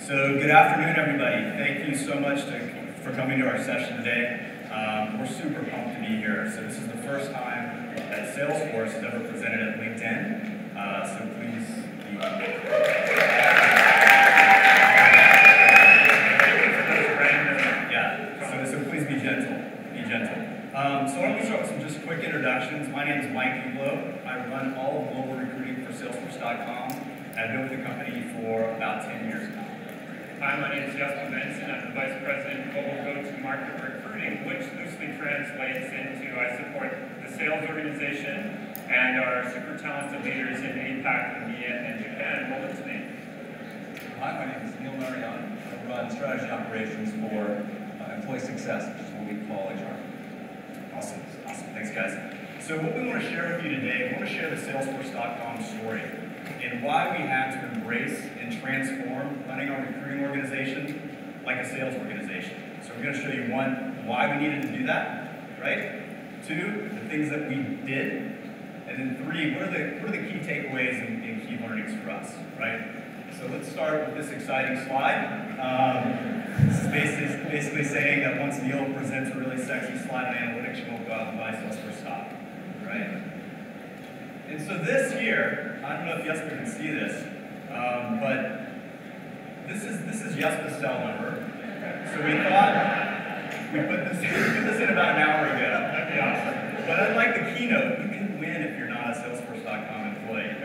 So good afternoon, everybody. Thank you so much for coming to our session today. We're super pumped to be here. So this is the first time that Salesforce has ever presented at LinkedIn. So please be So please be gentle. Be gentle. So let me start with some just quick introductions. My name is Mike Hueblo. I run all of global recruiting for Salesforce.com. I've been with the company for about 10 years now. Hi, my name is Justin Benson. I'm the Vice President of Global Go-to-Market Recruiting, which loosely translates into I support the sales organization and our super talented leaders in APAC, EMEA, and Japan. Roll it to me. Hi, my name is Neil Marion. I run strategy operations for employee success, which is what we call HR. Awesome. Thanks, guys. So what we want to share with you today, we want to share the Salesforce.com story and why we had to embrace and transform running our recruiting organization like a sales organization. So we're going to show you, one, why we needed to do that, right? Two, the things that we did. And then three, what are the key takeaways and key learnings for us, right? So let's start with this exciting slide. This is basically saying that once Neil presents a really sexy slide on analytics, you won't go out and buy Salesforce stock, right? And so this here, I don't know if Jesper can see this, but this is Jesper's cell number. So we thought we put this in about an hour ago. That'd be awesome. But unlike the keynote, you can win if you're not a Salesforce.com employee.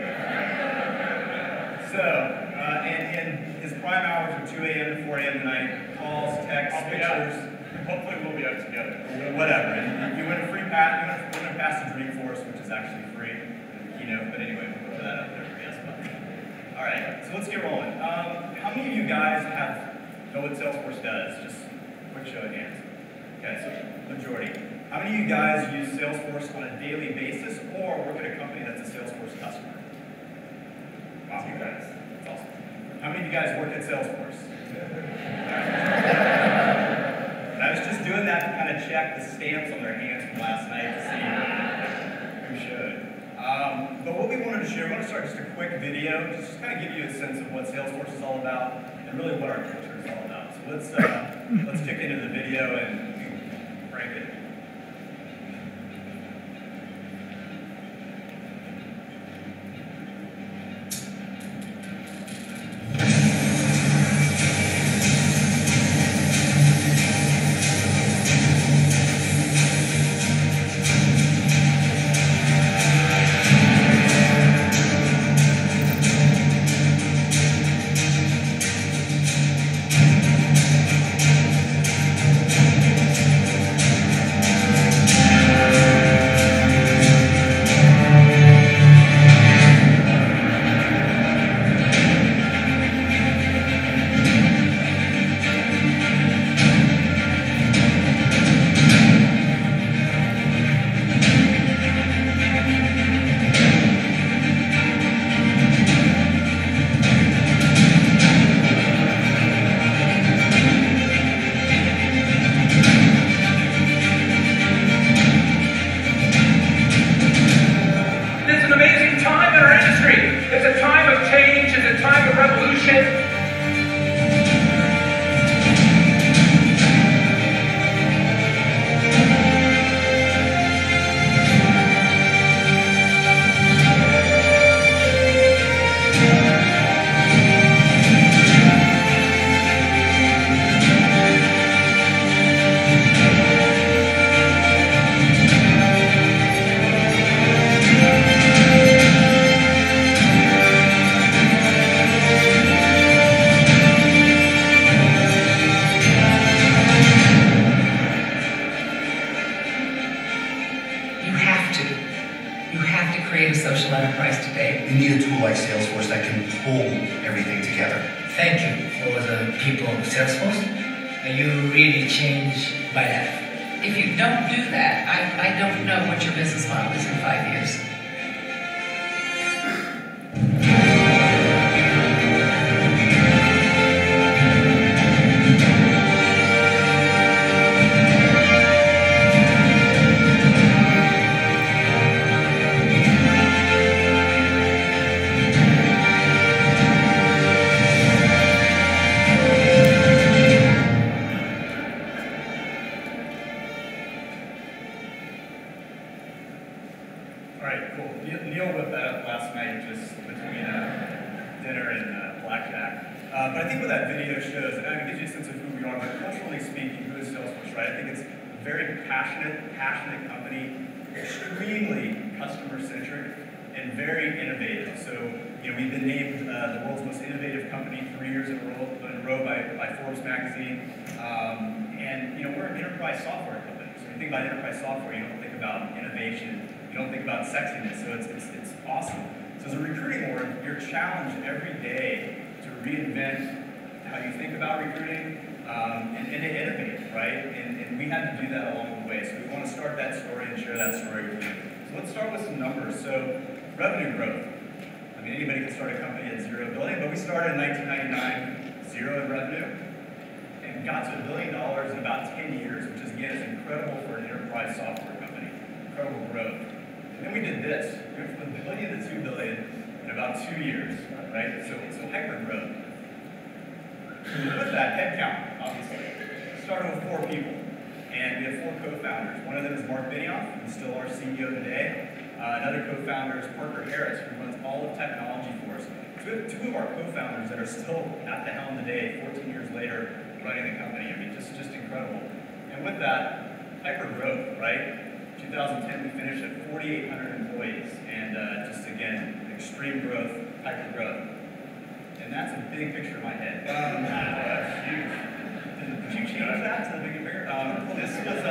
So, and his prime hours are 2 a.m. to 4 a.m. tonight. Calls, texts, pictures. Hopefully we'll be out together. Whatever. And you win a free pass. You win a pass to drink for us, which is actually free. But anyway, we'll put that up there for you. All right, so let's get rolling. How many of you guys know what Salesforce does? Just quick show of hands. Okay, so majority. How many of you guys use Salesforce on a daily basis or work at a company that's a Salesforce customer? Wow, you guys. That's awesome. How many of you guys work at Salesforce? I was just doing that to kind of check the stamps on their hands from last night to see who should. But what we wanted to share, we want to start just a quick video, just to kind of give you a sense of what Salesforce is all about and really what our culture is all about. So let's kick into the video and crank it. Thank you for the people of Salesforce. You really changed my life. If you don't do that, I don't know what your business model is in 5 years. But I think what that video shows, and it gives you a sense of who we are, but culturally speaking, who is Salesforce, right? I think it's a very passionate company, extremely customer-centric, and very innovative. So, we've been named the world's most innovative company 3 years in a row by Forbes magazine. And, we're an enterprise software company. So when you think about enterprise software, you don't think about innovation, you don't think about sexiness. So it's awesome. So as a recruiting org, you're challenged every day to reinvent how you think about recruiting and to innovate, right? And we had to do that along the way. So we want to start that story and share that story with you. So let's start with some numbers. So revenue growth. I mean, anybody can start a company at $0 billion, but we started in 1999, zero in revenue, and got to $1 billion in about 10 years, which is, again, is incredible for an enterprise software company. Incredible growth. And then we did this. We went from $1 billion to $2 billion in about 2 years, right? So hyper growth. With that, headcount, obviously. Started with 4 people, and we have 4 co-founders. One of them is Mark Benioff, who's still our CEO today. Another co-founder is Parker Harris, who runs all of technology for us. So we have 2 of our co-founders that are still at the helm today, 14 years later, running the company. I mean, just incredible. And with that, hyper growth, right? 2010, we finished at 4,800 employees, and just again, extreme growth, hyper growth. And that's a big picture in my head. That's huge. Did you change that to make it bigger? This was,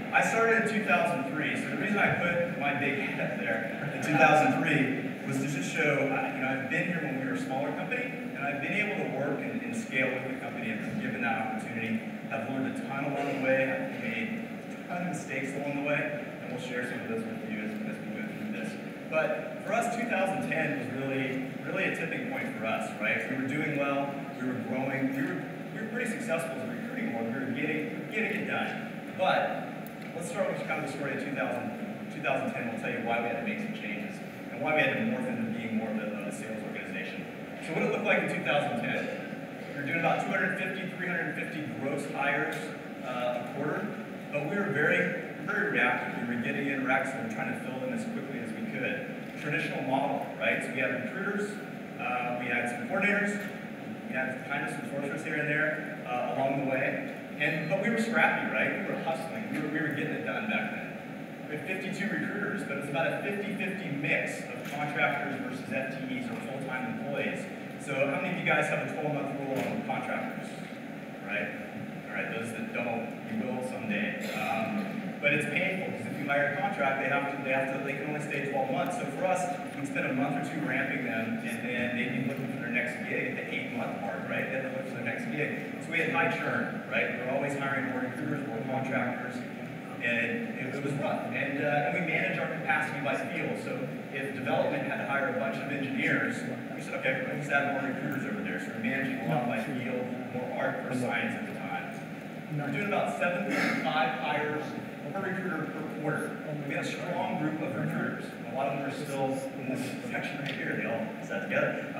I started in 2003, so the reason I put my big head there in 2003 was to just show, I've been here when we were a smaller company, and I've been able to work and scale with the company and been given that opportunity. I've learned a ton along the way. I've made a ton of mistakes along the way, and we'll share some of those with you as we go through this. But for us, 2010 was really a tipping point for us, right? We were doing well, we were growing, we were pretty successful as a recruiting org. We were getting it done. But let's start with kind of the story of 2010. We'll tell you why we had to make some changes and why we had to morph into being more of a sales organization. So what did it look like in 2010? We were doing about 250, 350 gross hires a quarter, but we were very reactive. We were getting in recs and we were trying to fill them as quickly as we could. Traditional model, right? So we had recruiters, we had some coordinators, we had kind of some sorcerers here and there along the way. But we were scrappy, right? We were hustling. We were getting it done back then. We had 52 recruiters, but it was about a 50-50 mix of contractors versus FTEs or full-time employees. So how many of you guys have a 12-month rule on contractors? Right? All right, those that don't, you will someday. But it's painful because if you hire a contract, they can only stay 12 months. So for us, we'd spend a month or 2 ramping them, and then they'd be looking for their next gig at the 8-month mark, right? They'd look for their next gig. So we had high churn, right? We were always hiring more recruiters, more contractors, and it was rough. And we managed our capacity by field. So if development had to hire a bunch of engineers, we said, okay, let's add more recruiters over there. So we're managing a lot by field, more art versus science at the time. We're doing about 7.5 hires per recruiter per quarter. We had a strong group of recruiters. A lot of them are still in this section right here. They all sat together.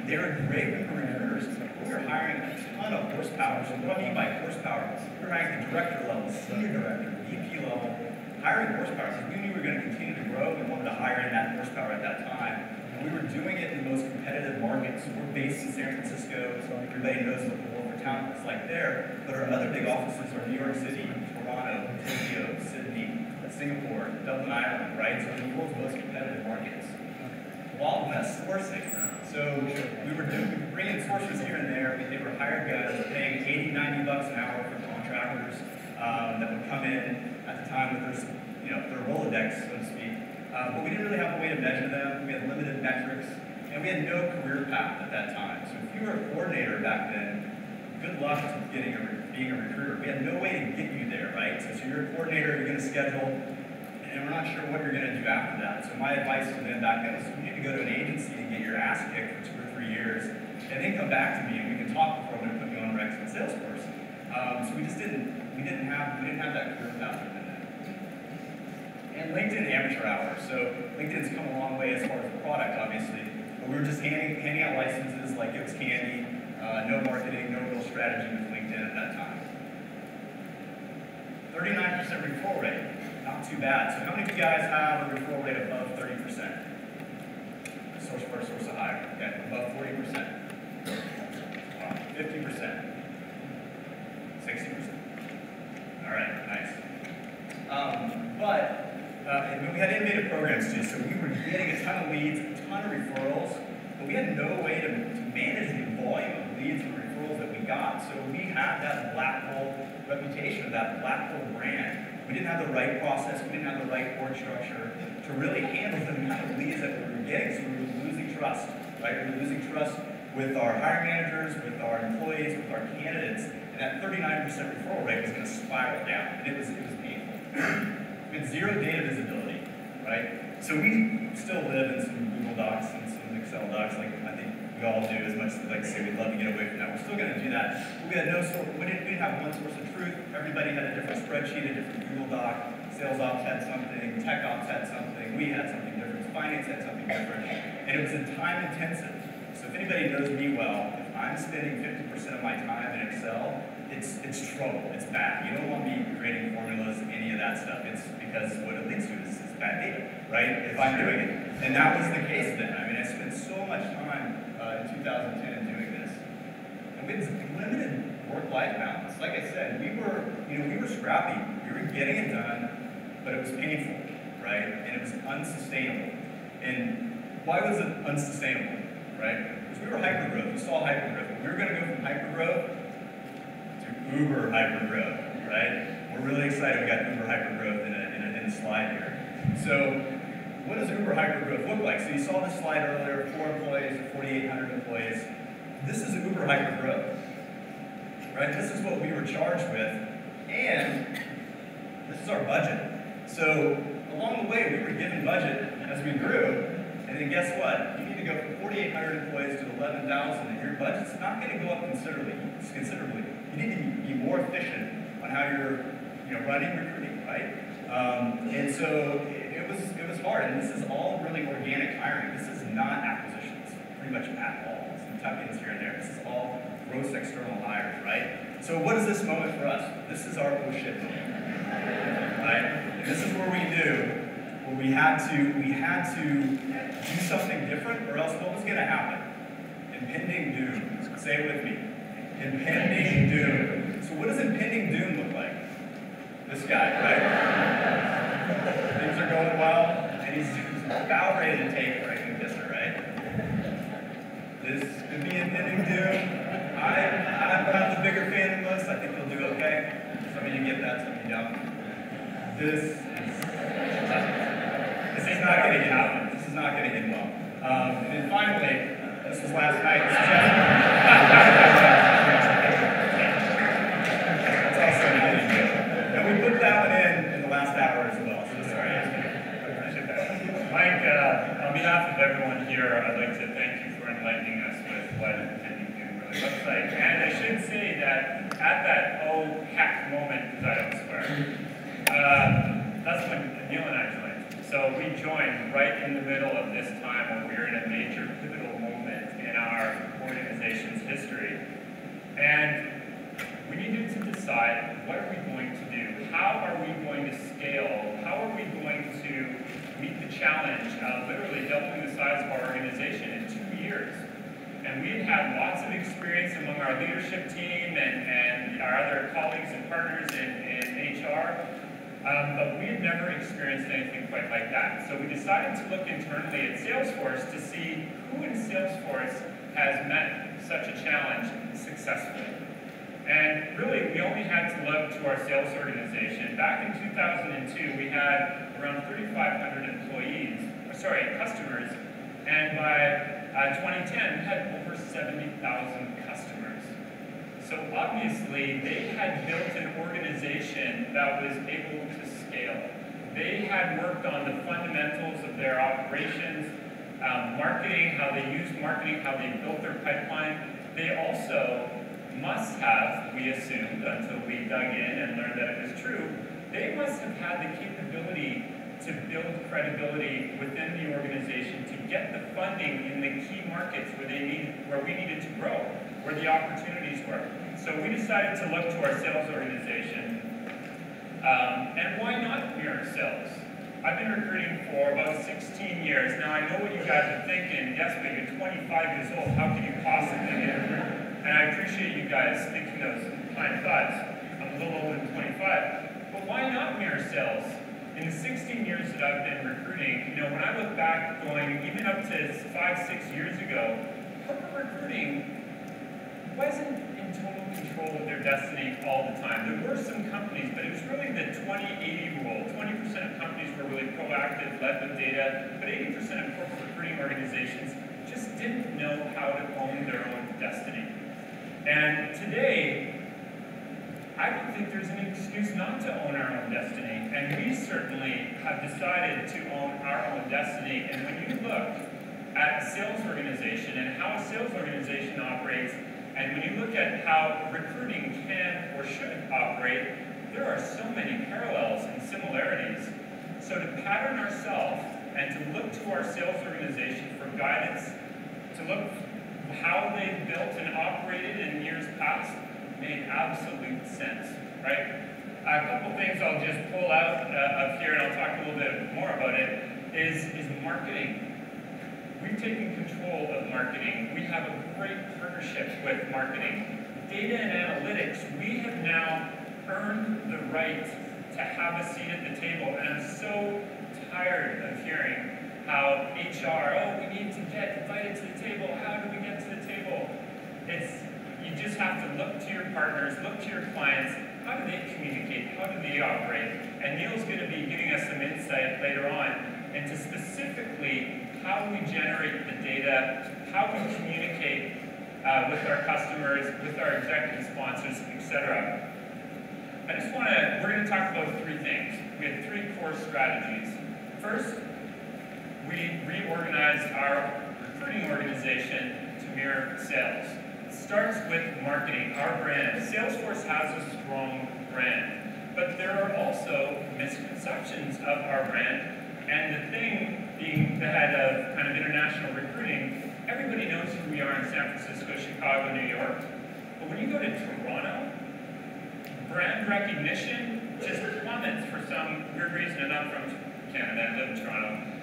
They're a great group of recruiters. We were hiring a ton of horsepower. So what I mean by horsepower, we were hiring at the director level, senior director, VP level, hiring horsepower. Because we knew we were going to continue to grow. We wanted to hire in that horsepower at that time. And we were doing it in the most competitive markets. So we're based in San Francisco. So everybody knows what the war for talent is like there. But our other big offices are New York City, Toronto, Tokyo, Sydney, Singapore, Dublin, Ireland, right? So the world's most competitive markets. Wild West sourcing. So we were bringing sources here and there. They were hired guys paying $80, $90 an hour for contractors that would come in at the time with their Rolodex, so to speak. But we didn't really have a way to measure them. We had limited metrics, and we had no career path at that time. So if you were a coordinator back then, good luck to being a recruiter. We had no way to get you there, right? So you're a coordinator, you're going to schedule, and we're not sure what you're going to do after that. So my advice to them back then was you need to go to an agency and get your ass kicked for 2 or 3 years, and then come back to me and we can talk before I'm going to put you on Rex and Salesforce. So we didn't have that career path within that. And LinkedIn amateur hours. So LinkedIn's come a long way as far as the product, obviously, but we were just handing out licenses like it was candy. No marketing, no real strategy with LinkedIn at that time. 39% referral rate, not too bad. So how many of you guys have a referral rate above 30%? Source first, source of hire, okay, above 40%. 50%? 60%? All right, nice. And we had innovative programs too, so we were getting a ton of leads, a ton of referrals, but we had no way to manage the volume of leads and referrals that we got. So we had that black hole reputation, that black hole brand. We didn't have the right process, we didn't have the right board structure to really handle the amount of leads that we were getting, so we were losing trust, right? We were losing trust with our hiring managers, with our employees, with our candidates, and that 39% referral rate was going to spiral down, and it was painful. We had zero data visibility, right? So we still live in some Google Docs and some Excel docs, like I think we all do, as much as we'd like to say we'd love to get away from that. We're still going to do that. But we had we didn't have one source of truth. Everybody had a different spreadsheet, a different Google Doc. Sales ops had something, tech ops had something, we had something different, finance had something different, and it was time intensive. So if anybody knows me well, if I'm spending 50% of my time in Excel, it's trouble, it's bad. You don't want me creating formulas, any of that stuff. It's because what it leads to is bad data, right? If I'm doing it. And that was the case then. I mean, I spent so much time in 2010 doing this. And we had limited work-life balance. Like I said, we were scrappy. We were getting it done, but it was painful, right? And it was unsustainable. And why was it unsustainable, right? Because we were hypergrowth. We saw hypergrowth. We were going to go from hypergrowth to uber hypergrowth, right? We're really excited we got uber hypergrowth in a slide here. So what does uber hypergrowth look like? So you saw this slide earlier, 4 employees, 4,800 employees. This is uber hypergrowth, right? This is what we were charged with, and this is our budget. So along the way, we were given budget as we grew, and then guess what? You need to go from 4,800 employees to 11,000, and your budget's not going to go up considerably. You need to be more efficient on how you're running recruiting, right? And so it was hard, and this is all really organic hiring. This is not acquisitions, pretty much at all. Some tuck-ins here and there. This is all gross external hires, right? So what is this moment for us? This is our oh shit moment, right? And this is where we knew, where we had to do something different, or else what was going to happen? Impending doom. Say it with me. Impending doom. So what does impending doom look like? This guy, right? Things are going well, and he's about ready to take it, right? And kiss her, right? This could be impending doom. I'm not the bigger fan of most. I think he'll do okay. Some of you get that, some of you don't. This is not going to get out. This is not going to end well. And then finally, this was last night. That's also impending doom. And we put that one in the last hour as well. So sorry. Mike, on behalf of everyone here, I'd like to thank you for enlightening us with what impending doom really looks like. And I should say that at that oh heck moment, because I don't swear, that's when Neil and I joined. So we joined right in the middle of this time when we were in a major pivotal moment in our organization's history. And we needed to decide, what are we going to do? How are we going to scale? How are we going to meet the challenge of literally doubling the size of our organization in 2 years? And we had had lots of experience among our leadership team and our other colleagues and partners in HR, but we had never experienced anything quite like that. So we decided to look internally at Salesforce to see who in Salesforce has met such a challenge successfully. And really, we only had to look to our sales organization. Back in 2002, we had around 3,500 customers, and by 2010, we had over 70,000 customers. So obviously, they had built an organization that was able to scale. They had worked on the fundamentals of their operations, marketing, how they used marketing, how they built their pipeline. They also must have, we assumed, until we dug in and learned that it was true, they must have had the capability to build credibility within the organization to get the funding in the key markets where we needed to grow, where the opportunities were. So we decided to look to our sales organization, and why not mirror sales? I've been recruiting for about 16 years. Now I know what you guys are thinking. Yes, but you're 25 years old. How can you possibly get a recruiter? And I appreciate appreciate you guys thinking those fine thoughts. I'm a little older than 25, but why not mirror sales? In the 16 years that I've been recruiting, you know, when I look back going even up to 5-6 years ago, corporate recruiting wasn't in total control of their destiny all the time. There were some companies, but it was really the 20-80 rule. 20% of companies were really proactive, led with data, but 80% of corporate recruiting organizations just didn't know how to own their own destiny. And today, I don't think there's any excuse not to own our own destiny. And we certainly have decided to own our own destiny. And when you look at a sales organization and how a sales organization operates, and when you look at how recruiting can or should operate, there are so many parallels and similarities. So to pattern ourselves and to look to our sales organization for guidance, to look how they've built and operated in years past, made absolute sense, right? A couple things I'll just pull out of here, and I'll talk a little bit more about it, is marketing. We've taken control of marketing. We have a great partnership with marketing. Data and analytics, we have now earned the right to have a seat at the table, and I'm so tired of hearing how HR, oh, we need to get invited to the table. How do we get to the table? You just have to look to your partners, look to your clients. How do they communicate? How do they operate? And Neil's going to be giving us some insight later on into specifically how we generate the data, how we communicate with our customers, with our executive sponsors, etc. We're going to talk about three things. We have three core strategies. First, we reorganized our recruiting organization to mirror sales. It starts with marketing, our brand. Salesforce has a strong brand, but there are also misconceptions of our brand. And the thing being the head of kind of international recruiting, everybody knows who we are in San Francisco, Chicago, New York. But when you go to Toronto, brand recognition just plummets for some weird reason. And I'm from Canada, I live in Toronto.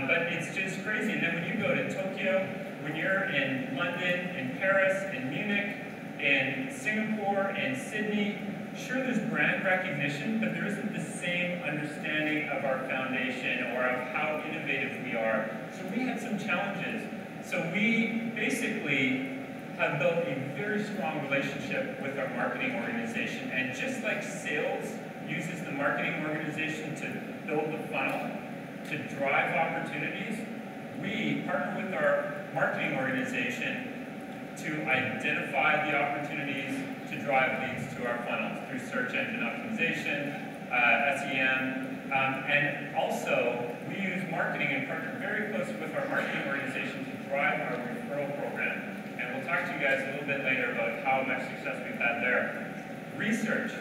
But it's just crazy. And then when you go to Tokyo, when you're in London, in Paris, in Munich, in Singapore, in Sydney, sure there's brand recognition, but there isn't the same understanding of our foundation or of how innovative we are. So we had some challenges. So we basically have built a very strong relationship with our marketing organization. And just like sales uses the marketing organization to build the funnel, to drive opportunities, we partner with our marketing organization to identify the opportunities to drive leads to our funnels through search engine optimization, SEM, and also we use marketing and partner very closely with our marketing organization to drive our referral program. And we'll talk to you guys a little bit later about how much success we've had there. Research.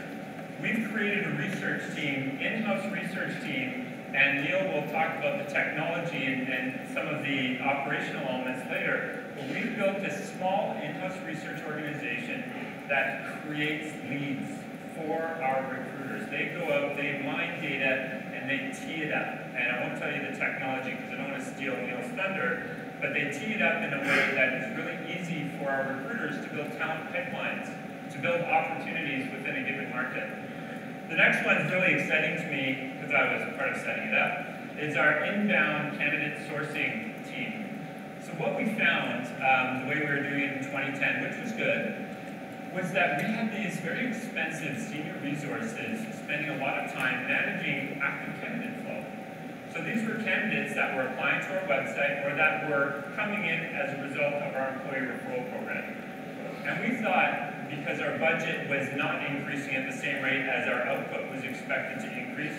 We've created a research team, in-house research team, and Neil will talk about the technology and some of the operational elements later. But we've built a small in-house research organization that creates leads for our recruiters. They go out, they mine data, and they tee it up. And I won't tell you the technology because I don't want to steal Neil's thunder, but they tee it up in a way that is really easy for our recruiters to build talent pipelines, to build opportunities within a given market. The next one is really exciting to me, because I was part of setting it up, is our inbound candidate sourcing team. So what we found, the way we were doing it in 2010, which was good, was that we had these very expensive senior resources spending a lot of time managing active candidate flow. So these were candidates that were applying to our website or that were coming in as a result of our employee referral program. And we thought, because our budget was not increasing at the same rate as our output was expected to increase,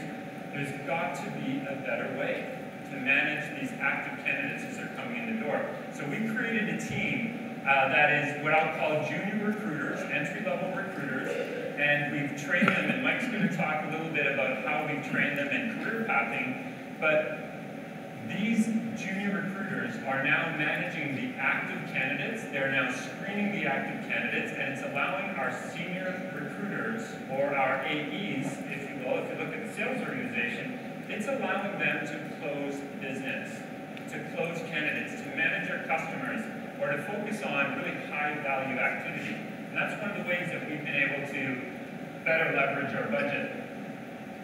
there's got to be a better way to manage these active candidates as they're coming in the door. So we created a team that is what I'll call junior recruiters, entry-level recruiters, and we've trained them, and Mike's going to talk a little bit about how we've trained them in career pathing, but these junior recruiters are now managing the active candidates. They're now screening the active candidates, and it's allowing our senior recruiters, or our AEs, if you will, if you look at the sales organization, it's allowing them to close business, to close candidates, to manage their customers, or to focus on really high-value activity. And that's one of the ways that we've been able to better leverage our budget.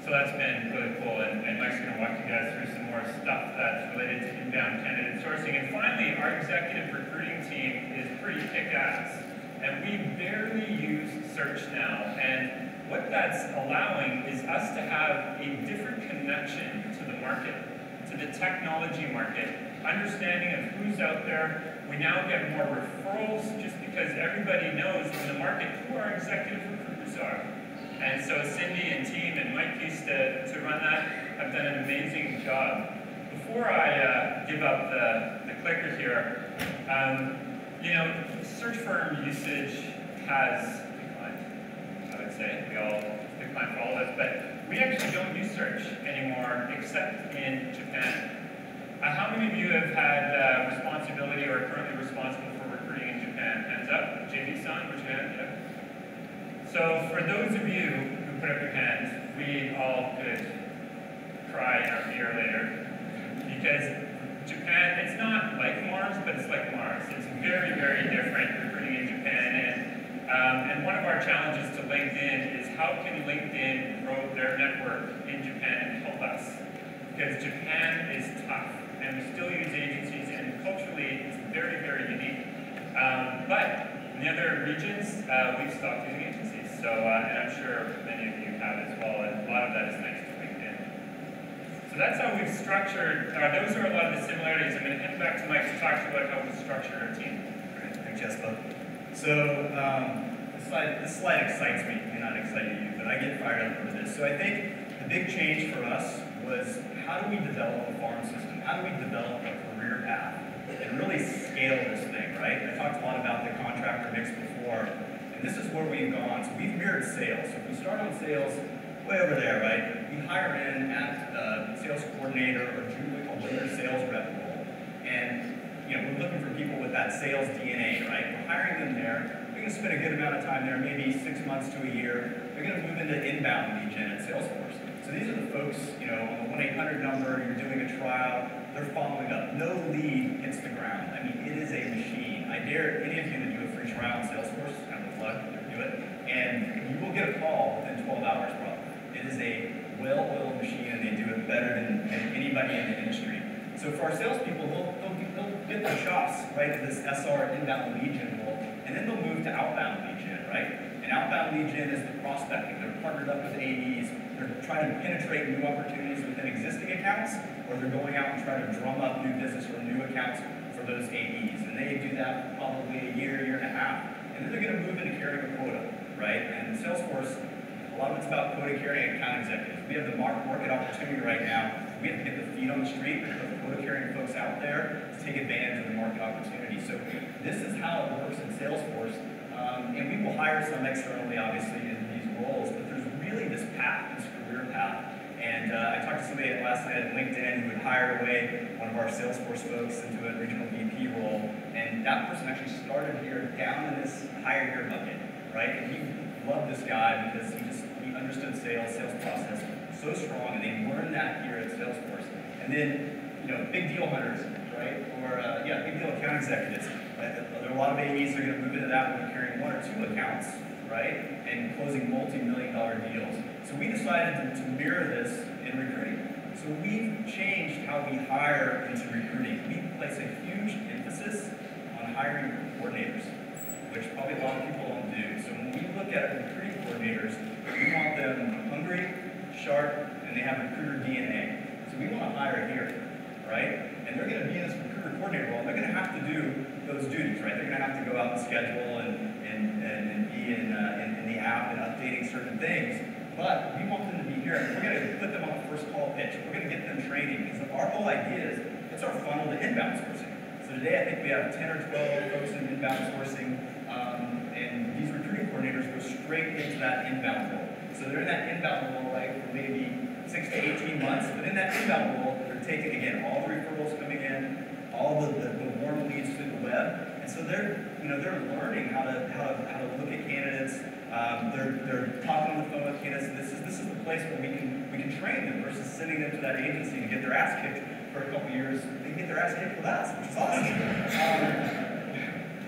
So that's been really cool, and Mike's going to walk you guys through some more stuff that's related to inbound candidate sourcing. And finally, our executive recruiting team is pretty kick-ass, and we barely use search now. And what that's allowing is us to have a different connection to the market, to the technology market, understanding of who's out there. We now get more referrals just because everybody knows in the market who our executive recruiters are. And so Cindy and team and Mike used to run that have done an amazing job. Before I give up the clicker here, you know, search firm usage has declined, I would say. We all declined for all of us, but we actually don't use search anymore except in Japan. How many of you have had responsibility or are currently responsible for recruiting in Japan? Hands up. JP-san, raise your hand. Yeah. So for those of you who put up your hands, we all could cry in our beer later, because Japan, it's not like Mars, but it's like Mars. It's very, very different recruiting in Japan. And one of our challenges to LinkedIn is how can LinkedIn grow their network in Japan and help us? Because Japan is tough, and we still use agencies, and culturally it's very, very unique. But in the other regions, we've stopped using agencies. So, and I'm sure many of you have as well, and a lot of that is thanks to LinkedIn. So that's how we've structured, those are a lot of the similarities. I'm going to hand back to Mike to talk to you about how we've structured our team. Great, thanks, Jessica. So, this slide excites me, it may not excite you, but I get fired up over this. So I think the big change for us was how do we develop a farm system? How do we develop a career path and really scale this thing, right? I talked a lot about the contractor mix before. And this is where we've gone. So we've mirrored sales. So if we start on sales way over there, right? We hire in at sales coordinator or what we call junior sales rep role. And you know, we're looking for people with that sales DNA, right? We're hiring them there. They're going to spend a good amount of time there, maybe 6 months to a year. They're going to move into inbound lead gen at Salesforce. So these are the folks, you know, on the 1-800 number, you're doing a trial, they're following up. No lead hits the ground. I mean, it is a machine. I dare any of you to do a free trial on Salesforce, do it, and you will get a call within 12 hours probably. It is a well-oiled machine, and they do it better than anybody in the industry. So for our salespeople, they'll get their shots, right, at this SR inbound lead gen role, and then they'll move to outbound lead gen, right? And outbound lead gen is the prospecting. They're partnered up with AEs. They're trying to penetrate new opportunities within existing accounts, or they're going out and trying to drum up new business from new accounts for those AEs. And they do that for probably a year and a half. And then they're going to move into carrying a quota, right? And Salesforce, a lot of it's about quota carrying account executives. We have the market opportunity right now. We have to get the feet on the street and put the quota carrying folks out there to take advantage of the market opportunity. So this is how it works in Salesforce. And we will hire some externally, obviously, in these roles, but there's really this path, this career path. And I talked to somebody last night at LinkedIn who had hired away one of our Salesforce folks into a regional VP role, and that person actually started here down in this higher gear bucket, right? And he loved this guy because he understood sales process so strong, and they learned that here at Salesforce. And then, you know, big deal hunters, right? Or, big deal account executives. There are a lot of AEs that are going to move into that when they're carrying 1 or 2 accounts, right? And closing multi-million-dollar deals. So we decided to mirror this in recruiting. So we've changed how we hire into recruiting. We place a huge emphasis on hiring coordinators, which probably a lot of people don't do. So when we look at recruiting coordinators, we want them hungry, sharp, and they have recruiter DNA. So we want to hire here, right? And they're going to be in this recruiter coordinator role, and they're going to have to do those duties, right? They're going to have to go out and schedule and be in the app and updating certain things. But we want them to be here, and we're going to put them on the first call pitch. We're going to get them training, because our whole idea is it's our funnel to inbound sourcing. So today I think we have 10 or 12 folks in inbound sourcing, and these recruiting coordinators go straight into that inbound role. So they're in that inbound role, right, for maybe 6 to 18 months, but in that inbound role, they're taking, again, all the referrals coming in, all the warm leads through the web, and so they're learning how to look at candidates. They're talking on the phone with candidates. This is the place where we can train them versus sending them to that agency to get their ass kicked for a couple years. They get their ass kicked with us, which is awesome.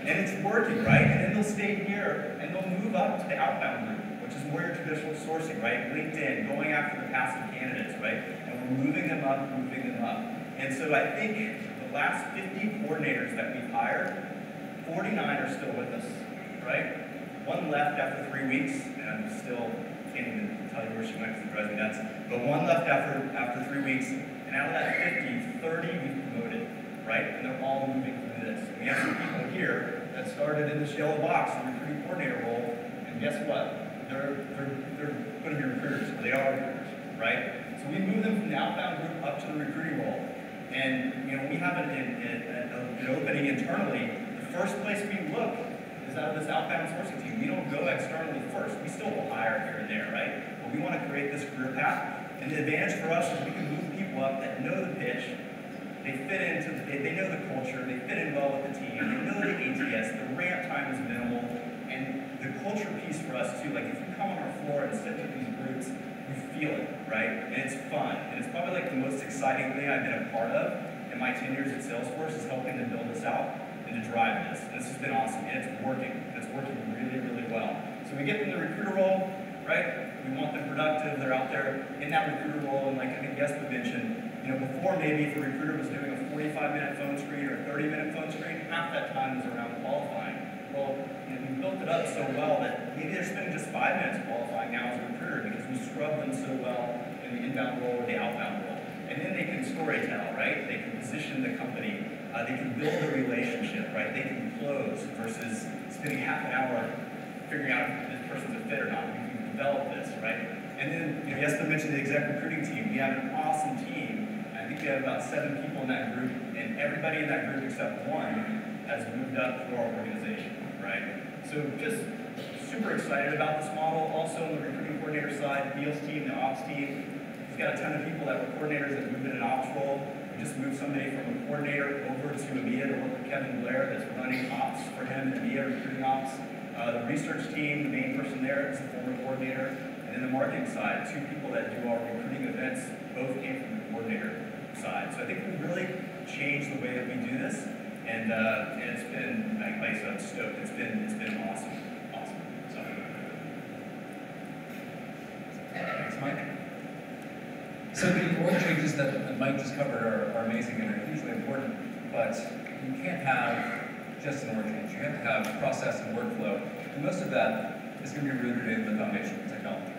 And it's working, right? And then they'll stay here, and they'll move up to the outbound group, which is more your traditional sourcing, right? LinkedIn, going after the passive candidates, right? And we're moving them up, moving them up. And so I think the last 50 coordinators that we've hired, 49 are still with us, right? One left after 3 weeks, and I'm still can't even tell you where she went because it drives me nuts. But one left after 3 weeks, and out of that 50, 30 we've promoted, right? And they're all moving through this. We have some people here that started in this yellow box, the recruiting coordinator role, and guess what? They're going to be recruiters, or they are recruiters, right? So we move them from the outbound group up to the recruiting role. And we have an opening internally. The first place we look is out of this outbound sourcing team. We don't go externally first. We still will hire here and there, right? But we want to create this career path. And the advantage for us is we can move people up that know the pitch. They fit into, they know the culture. They fit in well with the team. They know the ATS. The ramp time is minimal. And the culture piece for us too, like if you come on our floor and sit with these groups, you feel it, right? And it's fun. And it's probably like the most exciting thing I've been a part of in my 10 years at Salesforce is helping to build this out and to drive this. And this has been awesome. And it's working. It's working really, really well. So we get them the recruiter role, right? We want them productive. They're out there in that recruiter role. And like I think Jesper mentioned, before maybe if a recruiter was doing a 45-minute phone screen or a 30-minute phone screen, half that time was around qualifying. Well, we built it up so well that maybe they're spending just 5 minutes qualifying now as a recruiter because we scrubbed them so well in the inbound role or the outbound role. And then they can storytell, right? They can position the company. They can build a relationship, right? They can close versus spending half an hour figuring out if this person's a fit or not. We can develop this, right? And then, Jesper mentioned the exec recruiting team. We have an awesome team. I think we have about 7 people in that group, and everybody in that group except one has moved up through our organization, right? So just super excited about this model. Also on the recruiting coordinator side, Neil's team, the ops team, he's got a ton of people that were coordinators that moved in an ops role. We just moved somebody from a coordinator over to EMEA to work with Kevin Blair that's running ops for him in EMEA, recruiting ops. The research team, the main person there is the former coordinator. And then the marketing side, 2 people that do our recruiting events, both came from the coordinator side. So I think we've really changed the way that we do this. And it's been, like I said, I'm stoked. It's been awesome. Awesome. So. Thanks, Mike. So the org changes that Mike just covered are amazing and are hugely important, but you can't have just an org change. You have to have process and workflow, and most of that is going to be rooted in the foundation of technology.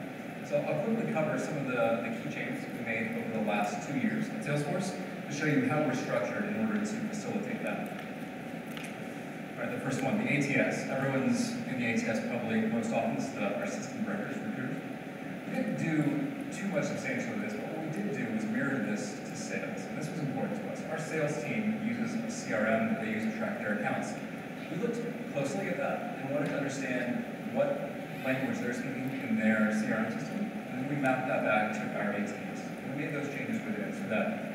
So I'll quickly cover some of the key changes we made over the last 2 years at Salesforce to show you how we're structured in order to facilitate that. All right, the first one, the ATS. Everyone's in the ATS probably most often. This is our system directors, recruiters. We didn't do too much substantial with this, but what we did do was mirror this to sales. And this was important to us. Our sales team uses a CRM that they use to track their accounts. We looked closely at that and wanted to understand what language they're speaking in their CRM system, and then we mapped that back to our ATS. And we made those changes within so that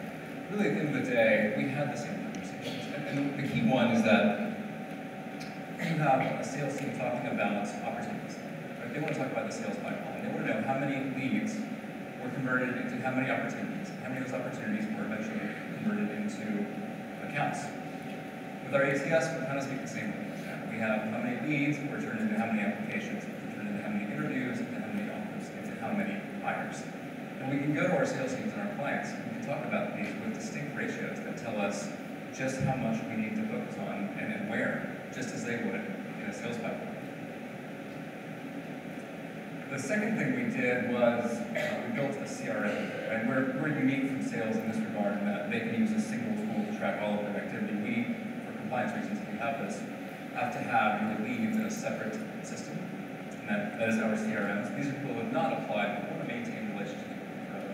really at the end of the day, we had the same conversations. And the key one is that you have a sales team talking about opportunities. Right? They want to talk about the sales pipeline. They want to know how many leads were converted into how many opportunities, and how many of those opportunities were eventually converted into accounts. With our ATS, we kind of speak the same language. We have how many leads were turned into how many applications, were turned into how many interviews, and how many offers, into how many hires. And we can go to our sales teams and our clients, and we can talk about these with distinct ratios that tell us just how much we need to focus on and where, just as they would in a sales pipeline. The second thing we did was we built a CRM. Right? We're unique from sales in this regard in that they can use a single tool to track all of their activity. We, for compliance reasons, we have this, have to have your leads in a separate system, and that is our CRMs. These are people who have not applied, but want to maintain relationships with them forever.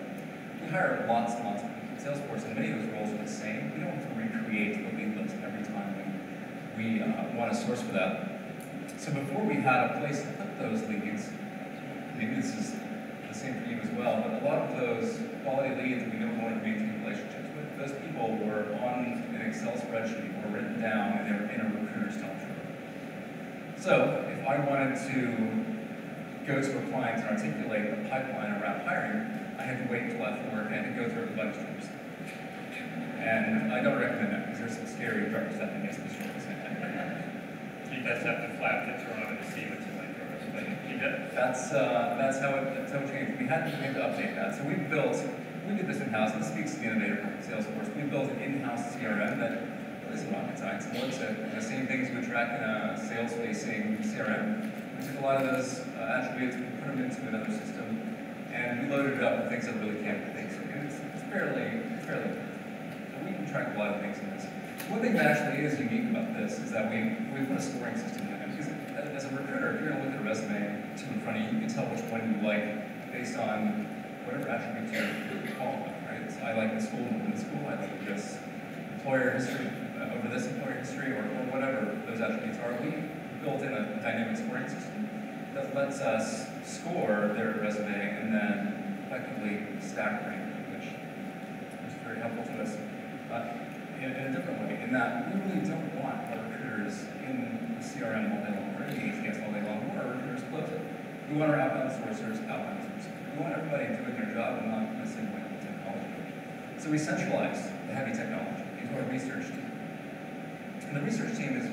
We hire lots and lots of people at Salesforce, and many of those roles are the same. We don't have to recreate the lead list every time we want to source for that. So before we had a place to put those leads, maybe this is the same for you as well, but a lot of those quality leads that we know we wanted to maintain relationships with, those people were on an Excel spreadsheet or written down, and they were in a recruiter's top drawer. So if I wanted to go to a client and articulate a pipeline around hiring, I had to wait until after work and I had to go through everybody's jobs. And I don't recommend that because there's some scary dark stuff in these stories. he does have to flap the Toronto to see what's in my drawers, but he does. That's how it changed. We had to update that. So we did this in-house. This speaks to the innovator of Salesforce. We built an in-house CRM that isn't rocket science. It looks at the same things you would track in a sales-facing CRM. We took a lot of those attributes, we put them into another system, and we loaded it up with things that really can't be basic. And it's fairly good. So we can track a lot of things in this. One thing that actually is unique about this is that we put a scoring system in it. Because as a recruiter, if you're going to look at a resume in front of you, you can tell which one you like based on whatever attributes you're calling with, right? So I like the school over the school, I like this employer history over this employer history, or whatever those attributes are. We built in a dynamic scoring system that lets us score their resume and then effectively stack rank, which is very helpful to us. In a different way, in that we really don't want our recruiters in the CRM all day long, or in the ATS all day long, or our recruiters close it. We want our outbound sourcers, We want everybody doing their job and not messing with the technology. So we centralized the heavy technology into our research team. And the research team is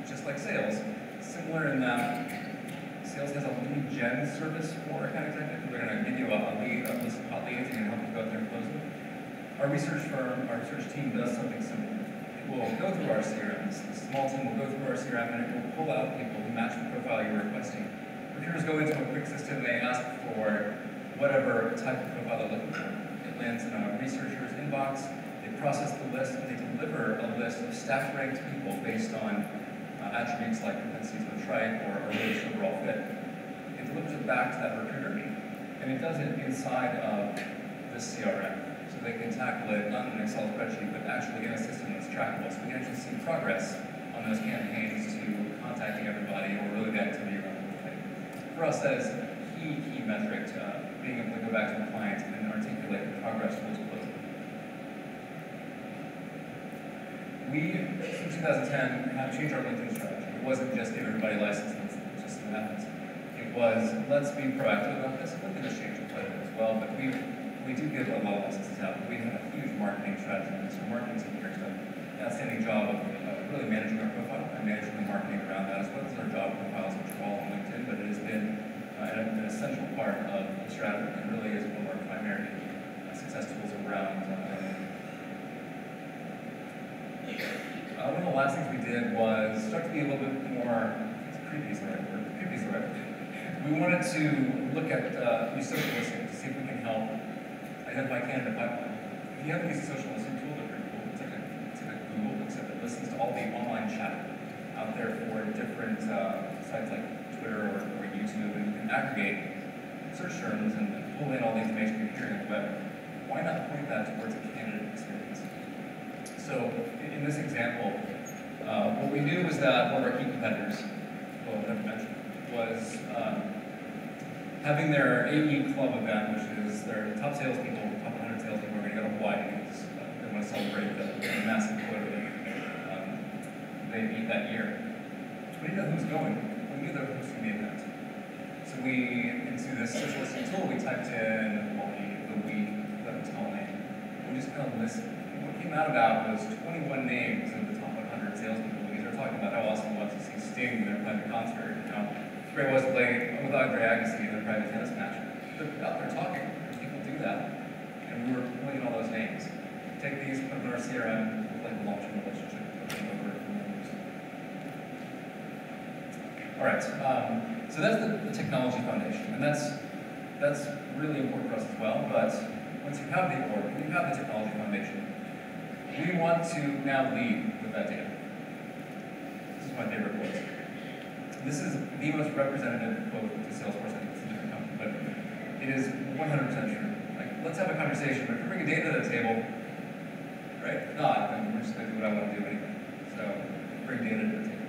just like sales, similar in that sales has a lead gen service for account executive. We're going to give you a list of hot leads, and help you go out there and close them. Our research team does something similar. It will go through our CRM. The small team will go through our CRM, and it will pull out people who match the profile you're requesting. Recruiters go into a quick system, they ask for whatever type of profile they're looking for. It lands in a researcher's inbox, they process the list, and they deliver a list of staff-ranked people based on attributes like propensities with tribe or really overall fit. It delivers it back to that recruiter, and it does it inside of this CRM. So they can tackle it not in an Excel spreadsheet, but actually in a system that's trackable. So we can actually see progress on those campaigns to contacting everybody or really the activity around the thing. For us, that is a key metric to being able to go back to the client and articulate the progress towards closing. We, since 2010, have changed our LinkedIn strategy. It wasn't just give everybody licenses, just what happens. It was, let's be proactive about this. LinkedIn has changed quite a bit as well, but we do give a lot of licenses out. We have a huge marketing strategy. So our marketing team here has done an outstanding job of really managing our profile and managing the marketing around that, as well as our job profiles, which are all on LinkedIn, but it has been an essential part of the strategy and really is one of our primary success tools around one of the last things we did was start to be a little bit more, creepy is the right word, we wanted to look at social listening to see if we can help identify candidate pipeline. If you haven't used a social listening tool, they're pretty cool. It's like a Google, except it listens to all the online chat out there for different sites like Twitter or YouTube, and you can aggregate search terms and pull in all the information you're hearing on the web. Why not point that towards a candidate experience? So in this example, what we knew was that one of our key competitors, well, I never mentioned, was having their AE club event, which is their top salespeople, top 100 salespeople are going to go to Hawaii because they want to celebrate the massive quota that they beat that year. We didn't know who was going. We knew there was going to be an event. So into this social listening tool, we typed in the week, the hotel name, and we just kind of listened. And what came out about was 21 names of the top 100 salespeople. These are talking about how awesome it was to see Sting in their private concert, and how great it was to play with Andre Agassi in their private tennis match. They're out there talking. People do that. And we were pulling in all those names. Take these, put them in our CRM, look like a long-term relationship, put them over the numbers. All right, so that's the technology foundation, and that's really important for us as well. But once you have the org, when you have the technology foundation, we want to now lead with that data. This is my favorite quote. This is the most representative quote to Salesforce. I think it's a different company, but it is 100% true. Like, let's have a conversation, but if you bring data to the table, right? If not, then we're just going to do what I want to do anyway. So bring data to the table.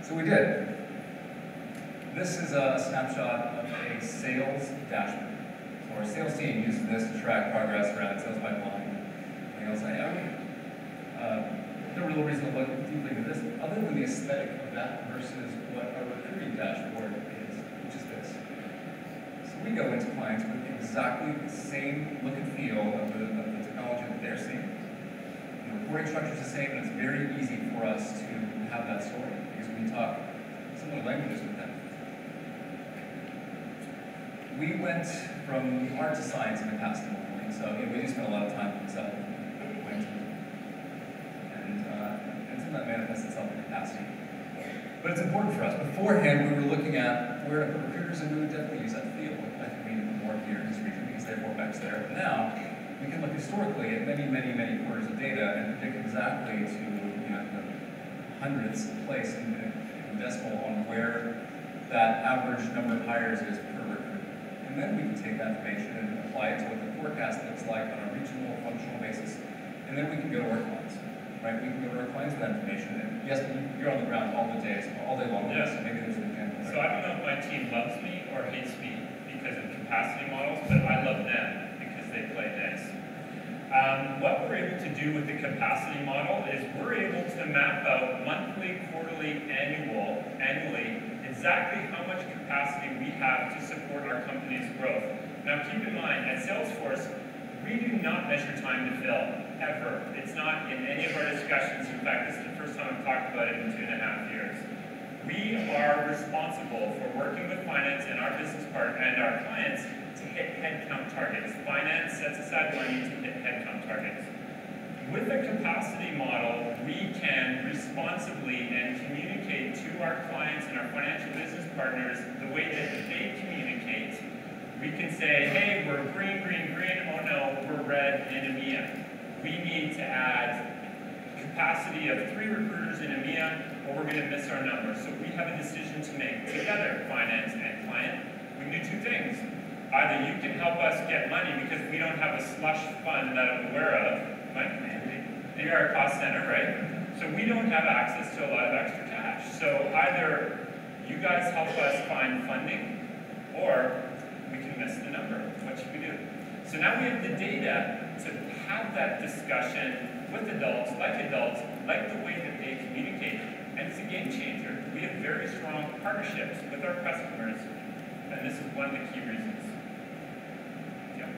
So we did. This is a snapshot of a sales dashboard. So our sales team uses this to track progress around sales pipeline. And I'll say, no real reason to look deeply into this, other than the aesthetic of that versus what our recruiting dashboard is, which is this. So we go into clients with exactly the same look and feel of the technology that they're seeing. The reporting structure is the same, and it's very easy for for us to have that story, because we talk similar languages with them. We went from art to science in the past at one point, so we do spend a lot of time selling and some of that manifests itself in capacity. But it's important for us. Beforehand, we were looking at where to put recruiters, and we would definitely use that field. I think we need more here in this region because they have more backs there. But now, we can look historically at many, many, many quarters of data and predict exactly to the hundredths place in decimal on where that average number of hires is per recruit. And then we can take that information and apply it to what the forecast looks like on a regional, functional basis. And then we can go to our clients, right? We can go to our clients with that information. And yes, you're on the ground all the days, all day long. Yeah. So maybe there's an example there. So I don't know if my team loves me or hates me because of capacity models, but I love them because they play nice. What we're able to do with the capacity model is we're able to map out monthly, quarterly, annually, exactly how much capacity we have to support our company's growth. Now keep in mind, at Salesforce, we do not measure time to fill, ever. It's not in any of our discussions. In fact, this is the first time I've talked about it in 2.5 years. We are responsible for working with finance and our business partner and our clients to hit headcount targets. Finance sets aside money to hit headcount targets. With a capacity model, we can responsibly and communicate to our clients and our financial business partners the way that they communicate. We can say, hey, we're green, green, green. Oh no, we're red in EMEA. We need to add capacity of 3 recruiters in EMEA, or we're going to miss our numbers. So we have a decision to make together, finance and client. We can do 2 things. Either you can help us get money because we don't have a slush fund that I'm aware of, right? We are a cost center, right? So we don't have access to a lot of extra cash. So either you guys help us find funding, or we can miss the number. What should we do? So now we have the data to have that discussion with adults, like the way that they communicate. And it's a game changer. We have very strong partnerships with our customers, and this is one of the key reasons. Yeah.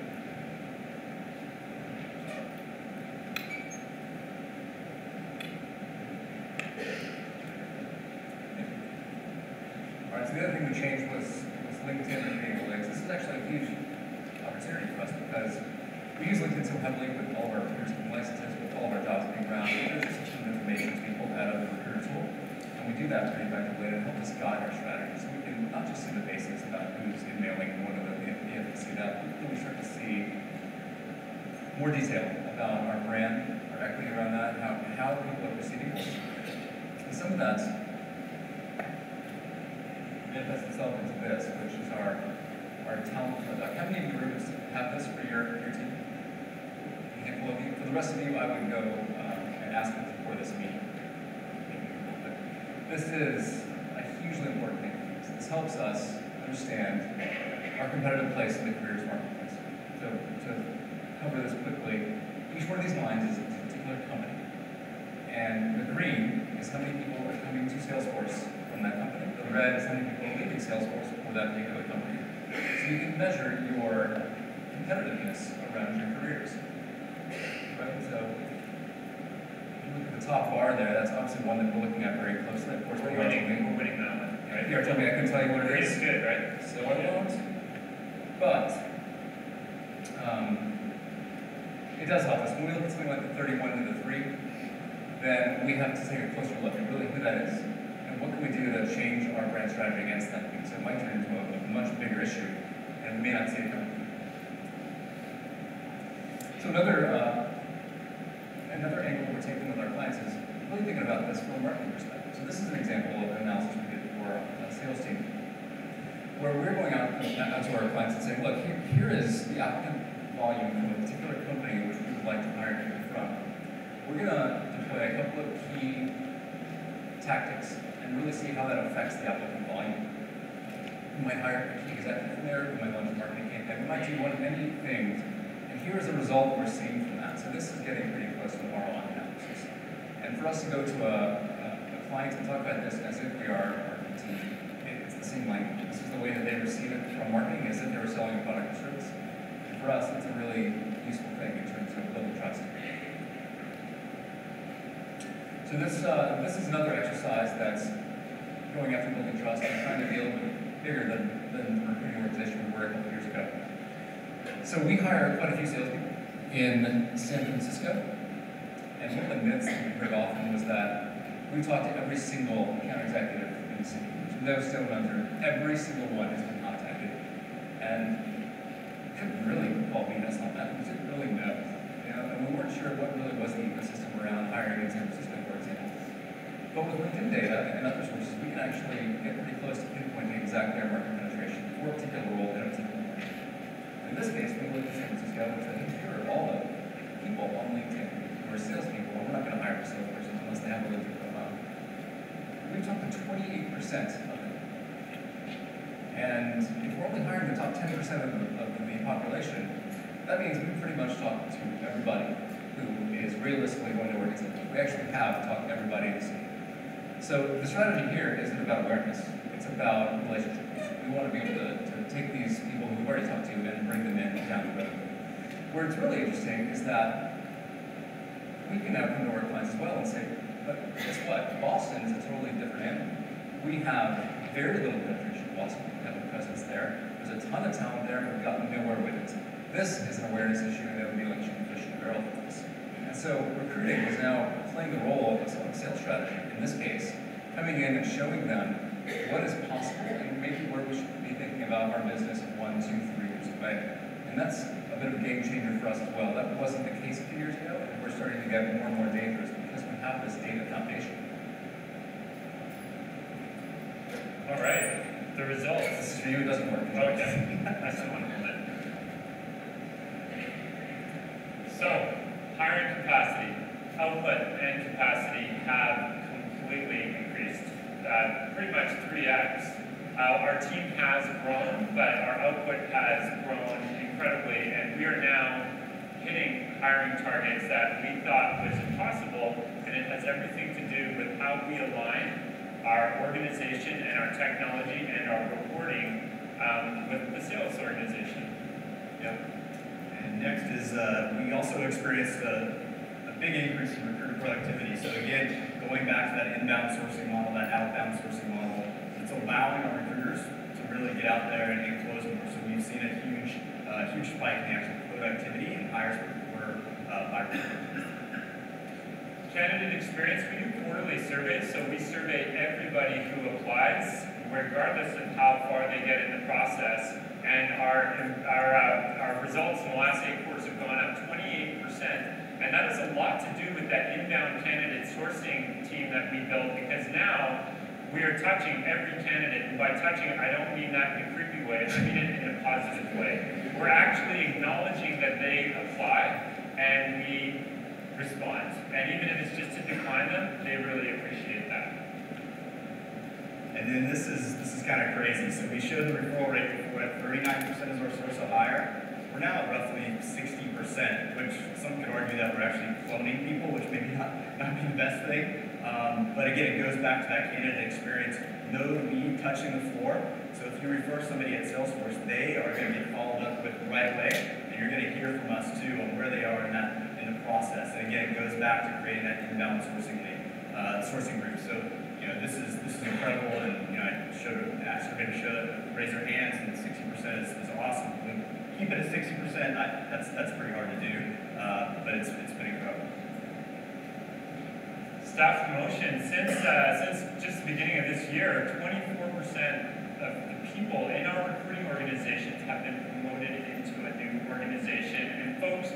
All right, so the other thing we changed was LinkedIn and video links. This is actually a huge opportunity for us because we use LinkedIn so heavily with all of our recruiters and licenses, with all of our jobs being around. There's just a ton of information to be pulled out of the recruiter tool. And we do that pretty effectively to help us guide our strategy. So we can not just see the basics about who's emailing and what are the efficacy of that, but we start to see more detail about our brand, our equity around that, how people are perceiving us. And some of that manifests itself into this, which is our talent product. How many of you have this for your team? A handful of you. For the rest of you, I would go and ask them before this meeting. But this is a hugely important thing. This helps us understand our competitive place in the careers marketplace. So to cover this quickly, each one of these lines is a particular company. And the green is how many people are coming to Salesforce from that company. The red is how many people are leaving Salesforce for that particular company. So you can measure your competitiveness around your careers. Right? So if you look at the top bar there, that's obviously one that we're looking at very closely. Of course, we're winning that one. Right? You are telling me I couldn't tell you what it is. It's good, right? So I won't. But it does help us. When we look at something like the 31 to the 3, then we have to take a closer look at really who that is. And what can we do to change our brand strategy against that? Because it might turn into a much bigger issue, and we may not see it coming. So another angle we're taking with our clients is really thinking about this from a marketing perspective. So this is an example of an analysis we did for a sales team, where we're going out to our clients and saying, look, here is the applicant volume from a particular company which we would like to hire people from. We're going to deploy a couple of key tactics and really see how that affects the applicant volume. We might hire a key executive from there, we might launch a marketing campaign, we might do one of many things, and here is the result we're seeing from that. So this is getting pretty close to ROI analysis. And for us to go to a client and talk about this as if we are our team, it's the same language. This is the way that they receive it from marketing, as if they were selling a product or service. And for us, it's a really useful thing in terms of building trust. So So this is another exercise that's going after building trust and trying to be a little bit bigger than the recruiting organization we were a couple years ago. So we hire quite a few salespeople in San Francisco, and one of the myths that we heard often was that we talked to every single account executive in the city. There's no stone unturned. Every single one has been contacted, and couldn't really call BS on that. We didn't really know, and we weren't sure what really was the ecosystem around hiring in San Francisco, for example. But with LinkedIn data and other sources, we can actually get pretty close to pinpointing exactly our market penetration for a particular role in a particular market. In this case, we looked at San Francisco and said, here are all the people on LinkedIn who are salespeople, and we're not going to hire a salesperson unless they have a LinkedIn profile. We've talked to 28% of them. And if we're only hiring the top 10% of the population, that means we pretty much talked to everybody who is realistically going to work at Salesforce. We actually have talked to everybody in the city. So the strategy here isn't about awareness, it's about relationships. We want to be able to take these people who we've already talked to and bring them in down the road. Where it's really interesting is that we can now come to our clients as well and say, but guess what? Boston is a totally different animal. We have very little penetration in Boston. We have a presence there. There's a ton of talent there, but we've gotten nowhere with it. This is an awareness issue, and it would be like shooting fish in a barrel for us. And so recruiting is now playing the role of a sales strategy. In this case, coming in and showing them what is possible and maybe where we should be thinking about our business 1, 2, 3 years away. And that's a bit of a game changer for us as well. That wasn't the case a few years ago, and we're starting to get more and more dangerous because we have this data foundation. All right, the results. This is for you, it doesn't work. Okay, that's the one. So, hiring capacity, output and capacity have completely increased, pretty much 3x. Our team has grown, but our output has grown incredibly, and we are now hitting hiring targets that we thought was impossible, and it has everything to do with how we align our organization and our technology and our reporting with the sales organization. Yep. And next is, we also experienced a big increase in recruiter productivity. So again, going back to that inbound sourcing model, that outbound sourcing model, it's allowing our recruiters to really get out there and close more. So we've seen a huge spike in the actual productivity and hires per by recruiter. Candidate experience, we do quarterly surveys, so we survey everybody who applies, regardless of how far they get in the process. And our results in the last 8 quarters have gone up 28%. And that has a lot to do with that inbound candidate sourcing team that we built, because now we are touching every candidate. And by touching it, I don't mean that in a creepy way, I mean it in a positive way. We're actually acknowledging that they apply, and we respond. And even if it's just to decline them, they really appreciate that. And then this is kind of crazy. So we showed the referral rate before at 39% is our source of hire. We're now at roughly 60%, which some could argue that we're actually cloning people, which maybe not be the best thing. But again, it goes back to that candidate experience. No need touching the floor. So if you refer somebody at Salesforce, they are going to get followed up with right away, and you're going to hear from us too on where they are in the process. And again, it goes back to creating that inbound sourcing group. So this is incredible, and I asked everybody to show that, raise their hands, and 60% is awesome. Keep it at 60%. That's pretty hard to do, but it's been incredible. Staff promotion, since just the beginning of this year, 24% of the people in our recruiting organizations have been promoted into a new organization. And folks,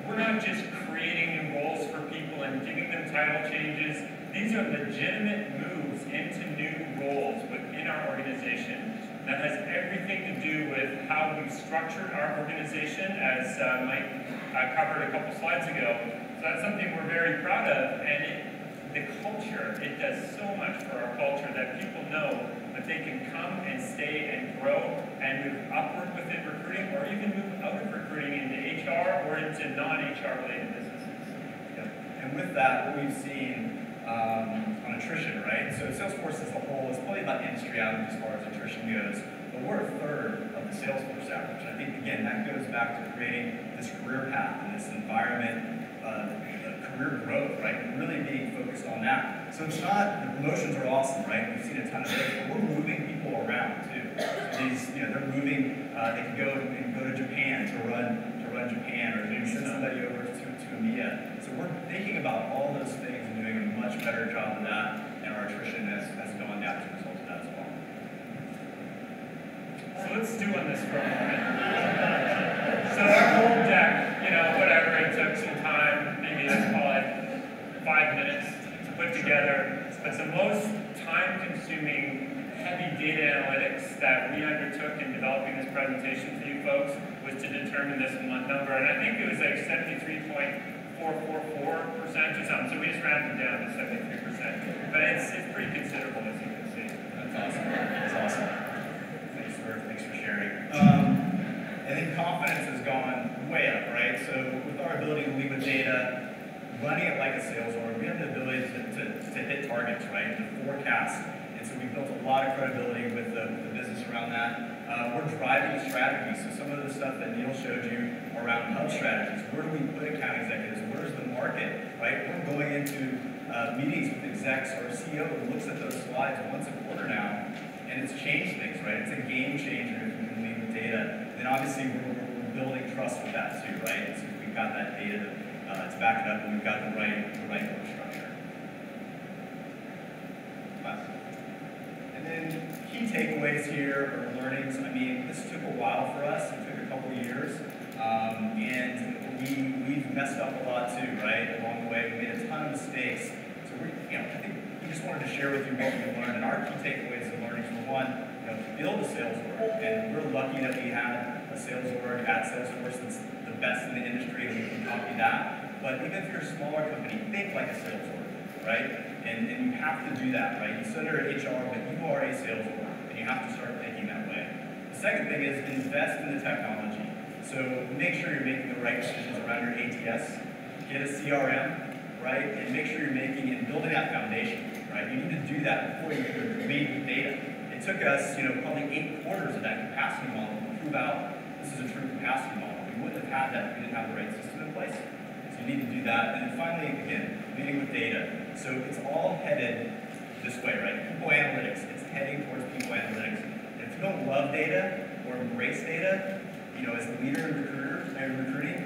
we're not just creating new roles for people and giving them title changes. These are legitimate moves into new roles within our organization. That has everything to do with how we've structured our organization, as Mike covered a couple slides ago. So that's something we're very proud of, and the culture, it does so much for our culture that people know that they can come and stay and grow and move upward within recruiting, or even move out of recruiting into HR or into non-HR related businesses. Yep. And with that, what we've seen on attrition, right? So Salesforce as a whole is probably about industry average as far as attrition goes, but we're a third of the Salesforce average. I think, again, that goes back to creating this career path and this environment, career growth, right? Really being focused on that. So it's not, the promotions are awesome, right? We've seen a ton of those, but we're moving people around too. So these, they're moving, they can go to Japan to run Japan, or maybe send somebody over to EMEA. So we're thinking about all those things and doing a much better job of that, and our attrition has gone down as a result of that as well. So let's stew on this for a moment. So our whole deck, whatever, it took some time, maybe let's call it 5 minutes to put together. But the most time-consuming, heavy data analytics that we undertook in developing this presentation for you folks was to determine this number. And I think it was like 73.444% or something. So we just rounded down to 73%. But it's pretty considerable, as you can see. That's awesome. That's awesome. Thanks for sharing. I think confidence has gone way up, right? So with our ability to lead with data, running it like a sales org, we have the ability to hit targets, right? To forecast. And so we built a lot of credibility with the business around that. We're driving strategies. So some of the stuff that Neil showed you around hub strategies, where do we put account executives? Where's the market, right? We're going into meetings with execs. Our CEO looks at those slides once a quarter now, and it's changed things, right? It's a game changer if you can lead with data. Then obviously we're building trust with that too, right? So we've got that data to back it up, and we've got the right structure. And then key takeaways here or learnings. I mean, this took a while for us. It took a couple years, and we've messed up a lot too, right? Along the way, we made a ton of mistakes. So I think we just wanted to share with you what we learned. And our key takeaways and learnings were, one, build a sales org. And we're lucky that we had a sales org at Salesforce that's the best in the industry, and we can copy that. But even if you're a smaller company, think like a sales org, right? And you have to do that, right? You said you're HR, but you are a sales org, and you have to start thinking that way. The second thing is invest in the technology. So make sure you're making the right decisions around your ATS. Get a CRM, right? And make sure you're making and building that foundation, right? You need to do that before you can lead with data. It took us, probably 8 quarters of that capacity model to prove out this is a true capacity model. We wouldn't have had that if we didn't have the right system in place. So you need to do that. And then finally, again, leading with data. So it's all headed this way, right? People analytics, it's heading towards people analytics. And if you don't love data or embrace data, as a leader in recruiting,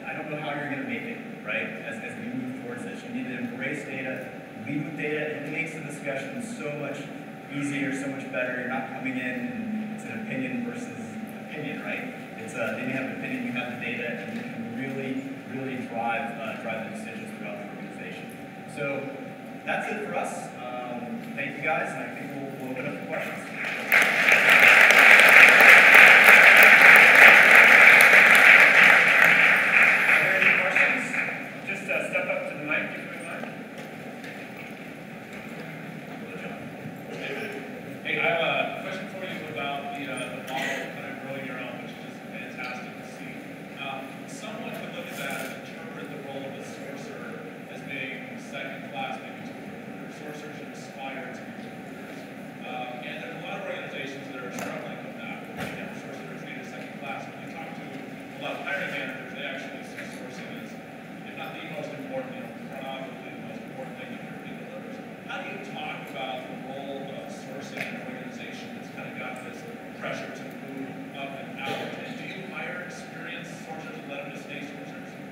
I don't know how you're going to make it, right? As we move towards this, you need to embrace data, lead with data, and it makes the discussion so much easier, so much better. You're not coming in and it's an opinion versus opinion, right? It's they may have an opinion, you have the data, and you can really drive the decisions throughout the organization. So that's it for us. Thank you guys, and I think we'll open up for questions.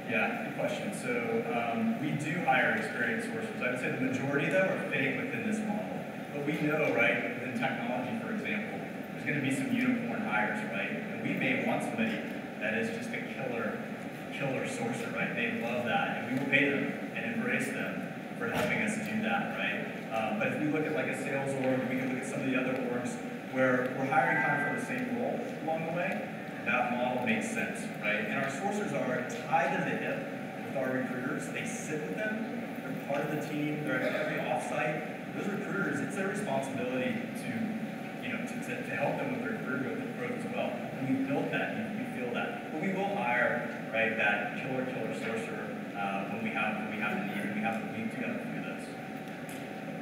Yeah, good question. So we do hire experienced sourcers. I would say the majority, though, are fitting within this model. But we know, right, within technology, for example, there's going to be some unicorn hires, right? And we may want somebody that is just a killer sourcer, right? They love that, and we will pay them and embrace them for helping us do that, right? But if we look at like a sales org, we can look at some of the other orgs where we're hiring kind of for the same role along the way. That model makes sense, right? And our sourcers are tied to the hip with our recruiters. They sit with them. They're part of the team. They're at every offsite. Those recruiters, it's their responsibility to help them with their career growth as well. And we built that. We feel that. But we will hire, right, that killer sourcer when we have the need. And we do have a few of those.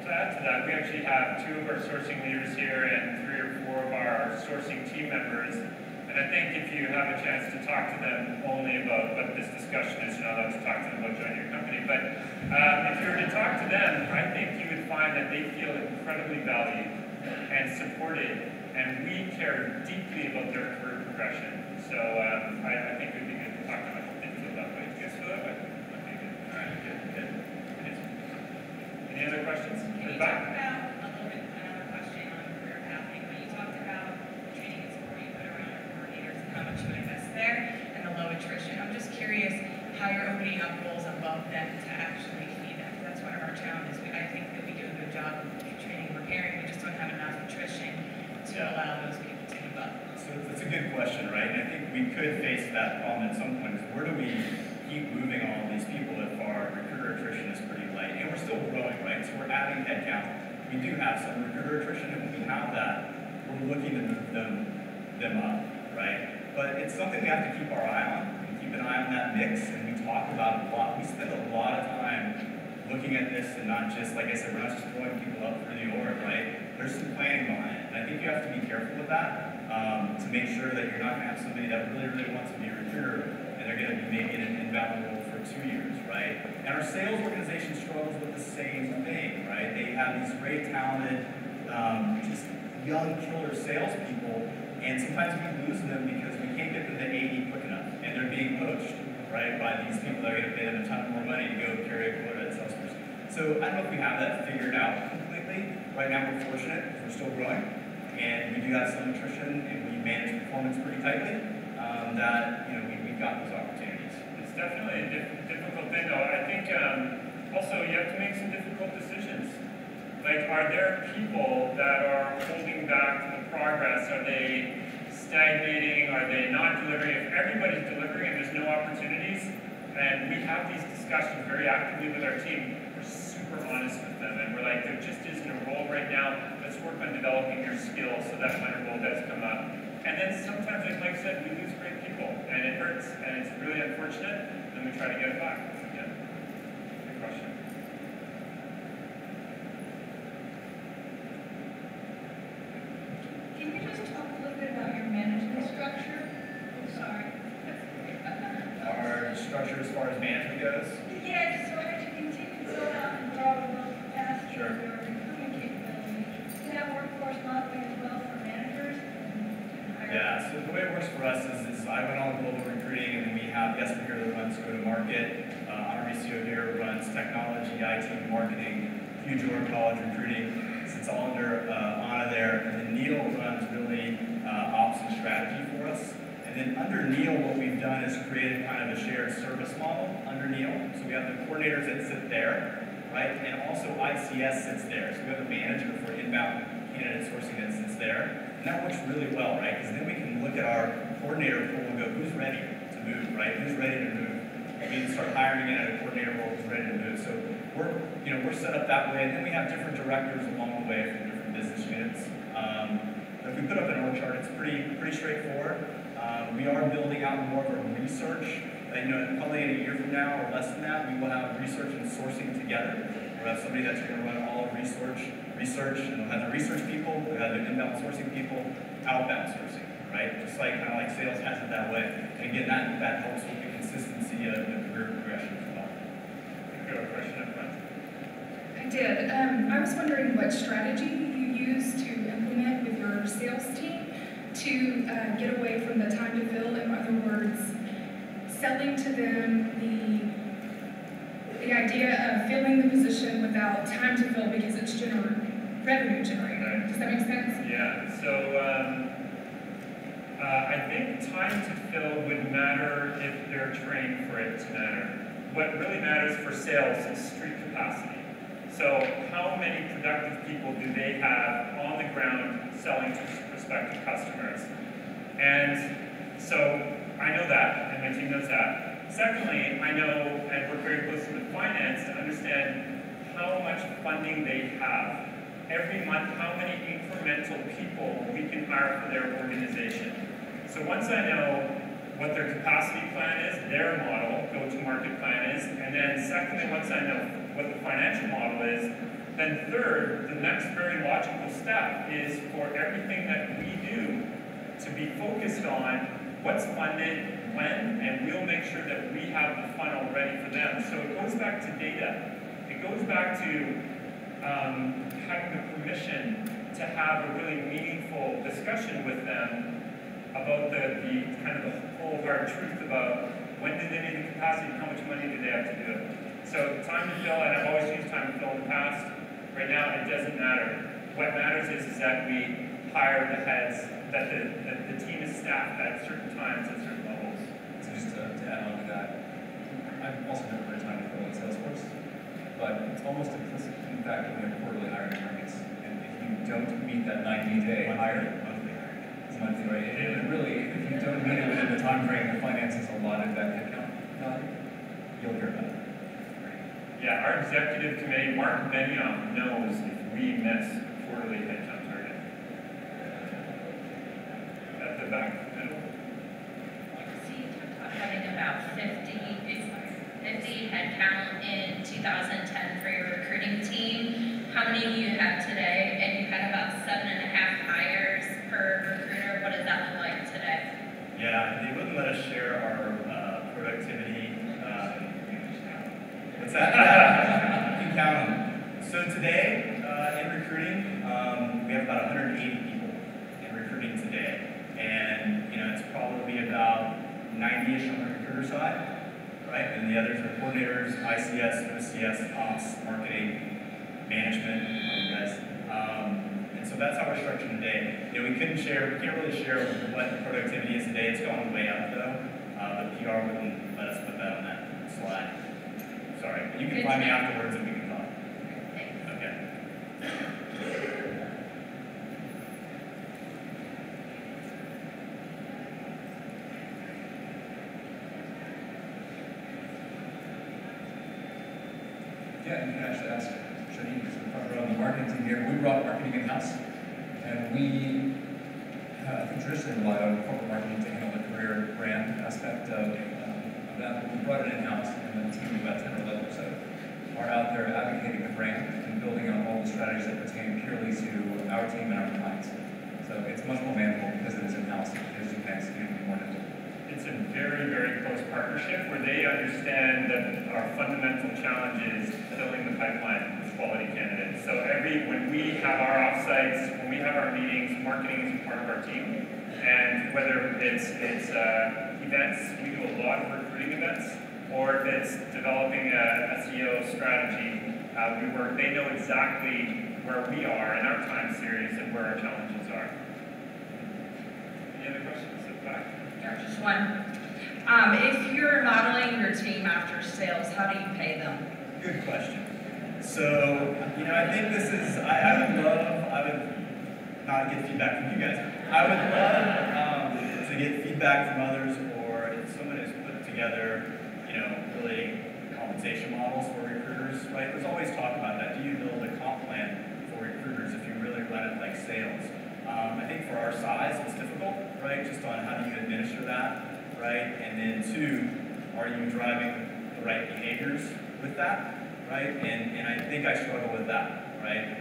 To add to that, we actually have 2 of our sourcing leaders here and 3 or 4 of our sourcing team members. And at think if you have a chance to talk to them only about what this discussion is, you're not allowed to talk to them about joining your company, but if you were to talk to them, I think you would find that they feel incredibly valued and supported, and we care deeply about their career progression. So I think it would be good to talk to them. I hope they feel that way. Do you guys feel that way? Okay, good. All right, good. Any other questions? Can you talk about a little bit, another question on career pathing? When you talked about training and support you put around your coordinators and how much you invest there and the low attrition, I'm just curious how you're opening up roles above them to actually feed them. That's one of our challenges. I think that we do a good job of training and repairing. We just don't have enough attrition to allow those people to move up. So that's a good question, right? And I think we could face that problem at some point. Is where do we keep moving all these people if our recruiter attrition is pretty light? And we're still growing, right? So we're adding headcount. We do have some recruiter attrition, and when we have that, we're looking to move them up, right? But it's something we have to keep our eye on. We keep an eye on that mix, and we talk about it a lot. We spend a lot of time looking at this, and not just, like I said, we're not just throwing people up through the org, right? There's some planning behind it. And I think you have to be careful with that to make sure that you're not going to have somebody that really wants to be a recruiter, and they're going to be maybe in an inbound role for 2 years, right? And our sales organization struggles with the same thing, right? They have these great, talented, just young killer salespeople, and sometimes we lose them because we can't get them to AE quick enough, and they're being poached, right, by these people that are going to pay them a ton more money to go carry a quota at Salesforce. So I don't know if we have that figured out completely. Right now we're fortunate because we're still growing, and we do have some attrition, and we manage performance pretty tightly. That we've got those opportunities. It's definitely a difficult thing, though. I think also you have to make some difficult decisions. Like, are there people that are holding back the progress? Are they stagnating? Are they not delivering? If everybody's delivering and there's no opportunities, and we have these discussions very actively with our team, we're super honest with them, and we're like, there just isn't a role right now. Let's work on developing your skills so that when a role does come up. And then sometimes, like Mike said, we lose great people, and it hurts, and it's really unfortunate, and we try to get it back. Yeah. Good question. Can you just talk a little bit about your management structure? Oh, sorry. Our structure as far as management goes? Yes, so as you continue to build out and grow both capacity Sure. of your recruiting capability, do you have workforce modeling as well for managers? Yeah, so the way it works for us is I run all global recruiting, and then we have Jesper here that runs go-to-market. Mauricio here runs technology, IT, marketing, huge org college recruiting. So it's all under Anna there. And then Neil runs really ops and strategy for us. And then under Neil, what we've done is created kind of a shared service model under Neil. So we have the coordinators that sit there, right? And also ICS sits there. So we have a manager for inbound candidate sourcing that sits there. And that works really well, right? Because then we can look at our coordinator pool and go, who's ready to move, right? Who's ready to move? We can start hiring in at a coordinator role who's ready to move. So we're set up that way. And then we have different directors along the way from different business units. If we put up an org chart, it's pretty straightforward. We are building out more of a research. Probably in a year from now or less than that, we will have research and sourcing together. We'll have somebody that's going to run all of research, and we'll have the research people, we'll have the inbound sourcing people, outbound sourcing, right? Just like kind of like sales has it that way. And again, that helps with the consistency of the career progression as well. You have a question up front? I did. I was wondering what strategy you use to implement with your sales team to get away from the time to fill. In other words, selling to them the idea of filling the position without time to fill because it's revenue generating. Right. Does that make sense? Yeah. So I think time to fill would matter if they're trained for it to matter. What really matters for sales is street capacity. So how many productive people do they have on the ground selling to prospective customers? And so I know that, and my team knows that. Secondly, I know and work very closely with finance to understand how much funding they have. Every month, how many incremental people we can hire for their organization. So once I know what their capacity plan is, their model, go-to-market plan is, and then secondly, once I know what the financial model is, then third, the next very logical step is for everything that we do to be focused on what's funded, when, and we'll make sure that we have the funnel ready for them. So it goes back to data. It goes back to having the permission to have a really meaningful discussion with them about the kind of the whole hard truth about when did they need the capacity, how much money did they have to do it. So time to fill, and I've always used time to fill in the past. Right now, it doesn't matter. What matters is that we hire the heads, that the team is staffed at certain times, at certain levels. So just to add on to that, I've also never heard of time to fill in Salesforce, but it's almost implicit in the fact that we have quarterly hiring targets. And if you don't meet that 90-day hire, it's monthly, right? And really, if you don't meet it within the time frame, the finances allotted that headcount value, you'll hear about it. Yeah, our executive committee, Mark Benioff, knows if we miss quarterly headcount target. At the back, middle. So you talked about having about 50 headcount in 2010 for your recruiting team. How many do you have today? And you had about 7.5 hires per recruiter. What does that look like today? Yeah, they wouldn't let us share our productivity. What's that? Yeah, you can count them. So today, in recruiting, we have about 180 people in recruiting today. And, it's probably about 90-ish on the recruiter side, right? And the others are coordinators, ICS, OCS, ops, marketing, management, guys. And so that's how we're structured today. We can't really share what the productivity is today. It's gone way up though. The PR wouldn't let us put that on that slide. Sorry. You can find me afterwards and we can talk. Okay. Yeah, you can actually ask Janine, because we're talking about the marketing team here. We brought marketing in-house, and we, I think, traditionally relied on corporate marketing to handle the career brand aspect of that, but we brought it in-house, and the team, about 10 or 11 or so, are out there advocating the brand and building on all the strategies that pertain purely to our team and our clients. So it's much more manageable because it is in-house, because you can execute it more nimble. It's a very, very close partnership where they understand that our fundamental challenge is filling the pipeline with quality candidates. So when we have our offsites, when we have our meetings, marketing is a part of our team. And whether it's events, we do a lot of recruiting events, or if it's developing a SEO strategy, they know exactly where we are in our time series and where our challenges are. Any other questions at the back? Yeah, just one. If you're modeling your team after sales, how do you pay them? Good question. So, I think this is, I would not get feedback from you guys. I would love to get feedback from others, or if someone has put together, really compensation models for recruiters, right? There's always talk about that. Do you build a comp plan for recruiters if you really run it like sales? I think for our size, it's difficult, right? Just on how do you administer that, right? And then two, are you driving the right behaviors with that, right? And I think I struggle with that, right?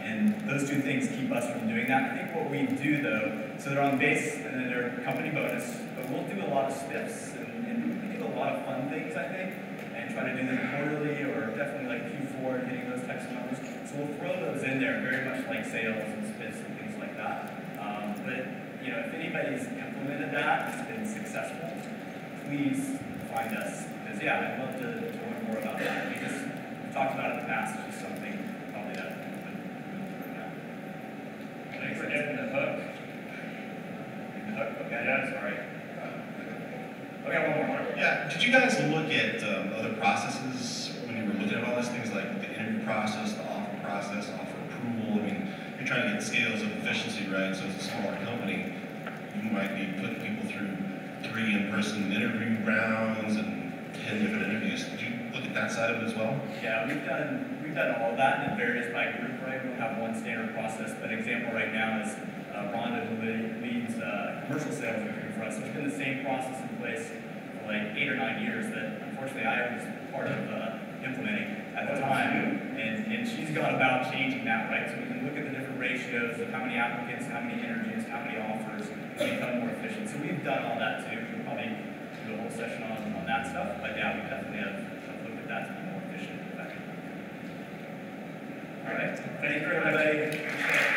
And those two things keep us from doing that. I think what we do though, so they're on base and then they're company bonus, but we'll do a lot of spiffs and we do a lot of fun things, I think, and try to do them quarterly or definitely like Q4 and hitting those types of numbers. So we'll throw those in there very much like sales and spiffs and things like that. But if anybody's implemented that, it's been successful, please find us. Because I'd love to learn more about that. Because we've talked about it in the past, it's just something probably that Thanks for getting the hook. Okay, yeah, sorry. Okay, one more. Yeah, did you guys look at other processes when you were looking at all these things, like the interview process, the offer, approval? I mean, you're trying to get scales of efficiency, right? So as a smaller company, you might be putting people through 3 in-person interview rounds and 10 different interviews. Did you look at that side of it as well? Yeah, we've done all of that, and it varies by group, right? We don't have one standard process, but an example right now is Rhonda, who leads commercial sales recruiting for us. There's been the same process in place for like 8 or 9 years that unfortunately I was part of implementing at the time, and she's gone about changing that, right? So we can look at the different ratios of how many applicants, how many interviews, how many offers, and become more efficient. So we've done all that too. We'll probably do a whole session on that stuff, but yeah, we definitely have looked at that to be more efficient and effective. All right, thank you everybody.